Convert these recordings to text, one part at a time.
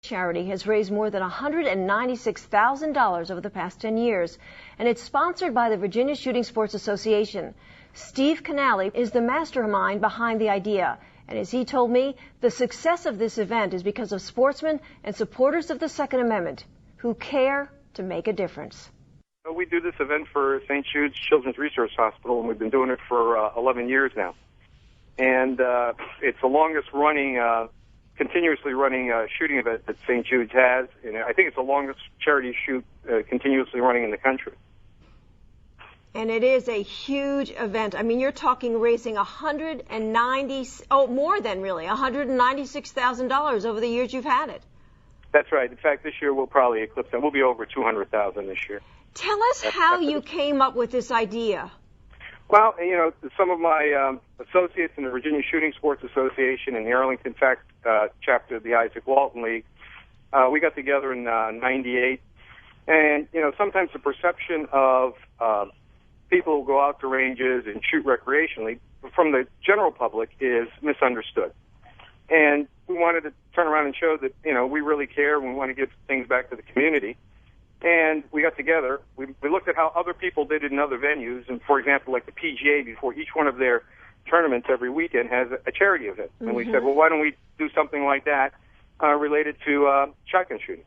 Charity has raised more than $196,000 over the past 10 years, and it's sponsored by the Virginia Shooting Sports Association. Steve Canale is the mastermind behind the idea, and as he told me, the success of this event is because of sportsmen and supporters of the Second Amendment who care to make a difference. We do this event for St. Jude's Children's Research Hospital, and we've been doing it for 11 years now. And it's the longest running, continuously running shooting event that St. Jude's has, and I think it's the longest charity shoot continuously running in the country. And it is a huge event. I mean, you're talking raising more than $196,000 over the years you've had it. That's right. In fact, this year we'll probably eclipse that. We'll be over $200,000 this year. Tell us how you came up with this idea. Well, you know, some of my associates in the Virginia Shooting Sports Association and the Arlington chapter of the Isaac Walton League, we got together in '98. And, you know, sometimes the perception of people who go out to ranges and shoot recreationally from the general public is misunderstood. And we wanted to turn around and show that, you know, we really care and we want to give things back to the community. And we got together. We looked at how other people did it in other venues. And, for example, like the PGA, before each one of their tournaments every weekend has a charity event. Mm-hmm. And we said, well, why don't we do something like that related to shotgun shooting?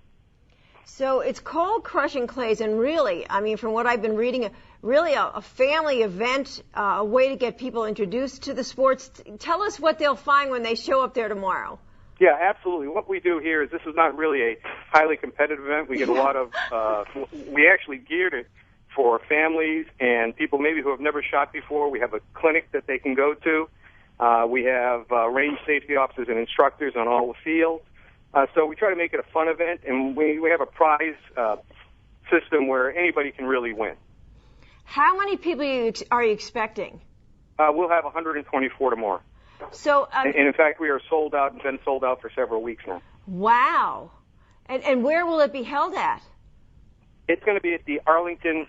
So it's called Crushn Clays, and really, I mean, from what I've been reading, really a family event, a way to get people introduced to the sports. Tell us what they'll find when they show up there tomorrow. Yeah, absolutely. What we do here is this is not really a highly competitive event. We get a lot of, we actually geared it for families and people maybe who have never shot before. We have a clinic that they can go to. We have range safety officers and instructors on all the fields. So we try to make it a fun event, and we have a prize system where anybody can really win. How many people are you expecting? We'll have 124 tomorrow. So, and in fact, we are sold out and been sold out for several weeks now. Wow. And where will it be held at? It's going to be at the Arlington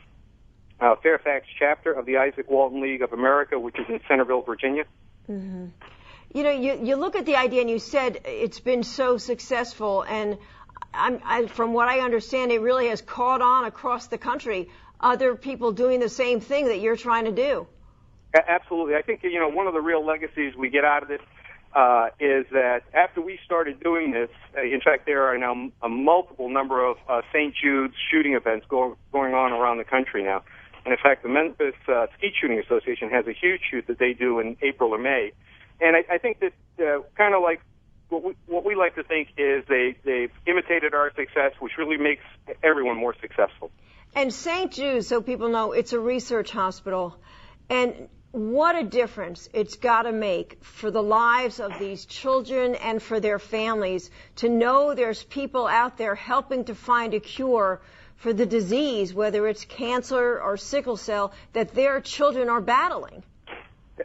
Fairfax chapter of the Isaac Walton League of America, which is in Centerville, Virginia. Mm-hmm. You know, you look at the idea, and you said it's been so successful, and from what I understand, it really has caught on across the country. Other people doing the same thing that you're trying to do. Absolutely. I think, you know, one of the real legacies we get out of this is that after we started doing this, in fact, there are now a multiple number of St. Jude's shooting events going on around the country now. And in fact, the Memphis Skeet Shooting Association has a huge shoot that they do in April or May. And I think that kind of like what we like to think is they've imitated our success, which really makes everyone more successful. And St. Jude's, so people know, it's a research hospital. And what a difference it's got to make for the lives of these children and for their families to know there's people out there helping to find a cure for the disease, whether it's cancer or sickle cell, that their children are battling.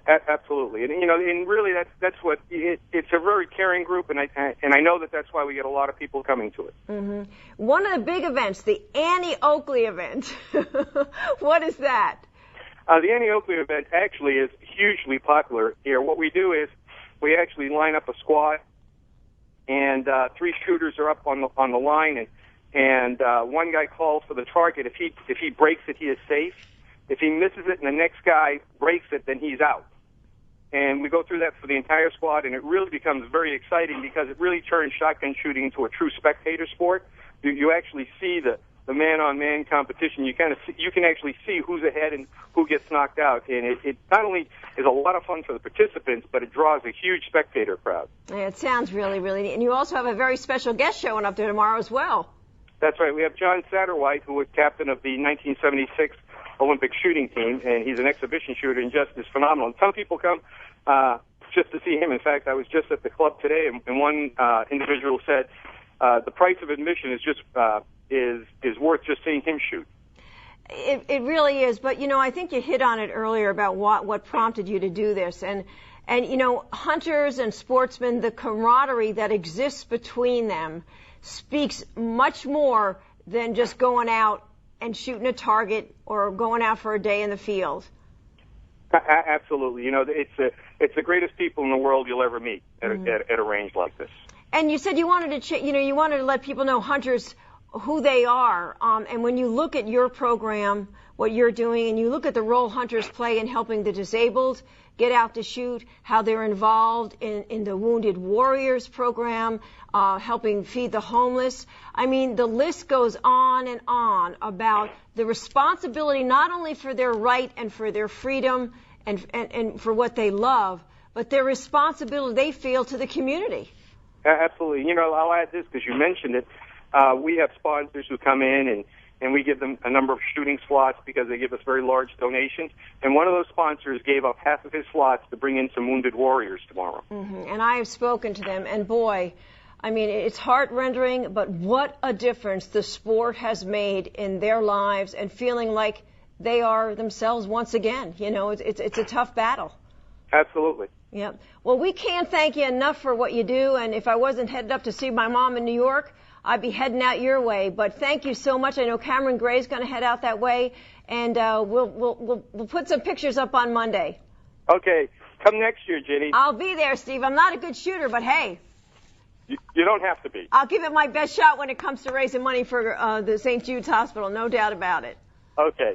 Absolutely, and you know, and really, that's what it's a very caring group, and I know that's why we get a lot of people coming to it. Mm-hmm. One of the big events, the Annie Oakley event. What is that? The Annie Oakley event actually is hugely popular here. What we do is we actually line up a squad, and 3 shooters are up on the line, and one guy calls for the target. If he breaks it, he is safe. If he misses it and the next guy breaks it, then he's out. And we go through that for the entire squad, and it really becomes very exciting because it really turns shotgun shooting into a true spectator sport. You actually see the man-on-man competition. You can actually see who's ahead and who gets knocked out. And it not only is a lot of fun for the participants, but it draws a huge spectator crowd. Yeah, it sounds really, really neat. And you also have a very special guest showing up there tomorrow as well. That's right. We have John Satterwhite, who was captain of the 1976 Olympic shooting team, and he's an exhibition shooter and just is phenomenal. And some people come just to see him. In fact, I was just at the club today, and one individual said the price of admission is just is worth just seeing him shoot. It really is, but you know, I think you hit on it earlier about what prompted you to do this, and you know, hunters and sportsmen, the camaraderie that exists between them speaks much more than just going out and shooting a target or going out for a day in the field. Absolutely. You know, it's the greatest people in the world you'll ever meet at a range like this. And you said you wanted to, you wanted to let people know hunters who they are. And when you look at your program, what you're doing, and you look at the role hunters play in helping the disabled get out to shoot, how they're involved in the Wounded Warriors program, helping feed the homeless. I mean, the list goes on and on about the responsibility not only for their right and for their freedom and for what they love, but their responsibility they feel to the community. Absolutely. I'll add this because you mentioned it. We have sponsors who come in and we give them a number of shooting slots because they give us very large donations. And one of those sponsors gave up half of his slots to bring in some Wounded Warriors tomorrow. Mm-hmm. And I have spoken to them, and boy, I mean, it's heart-rending, but what a difference the sport has made in their lives and feeling like they are themselves once again. It's a tough battle. Absolutely. Yep. Well, we can't thank you enough for what you do, and if I wasn't headed up to see my mom in New York, I'd be heading out your way. But thank you so much. I know Cameron Gray's going to head out that way, and we'll put some pictures up on Monday. Okay. Come next year, Ginny. I'll be there, Steve. I'm not a good shooter, but hey. You don't have to be. I'll give it my best shot when it comes to raising money for the St. Jude's Hospital, no doubt about it. Okay.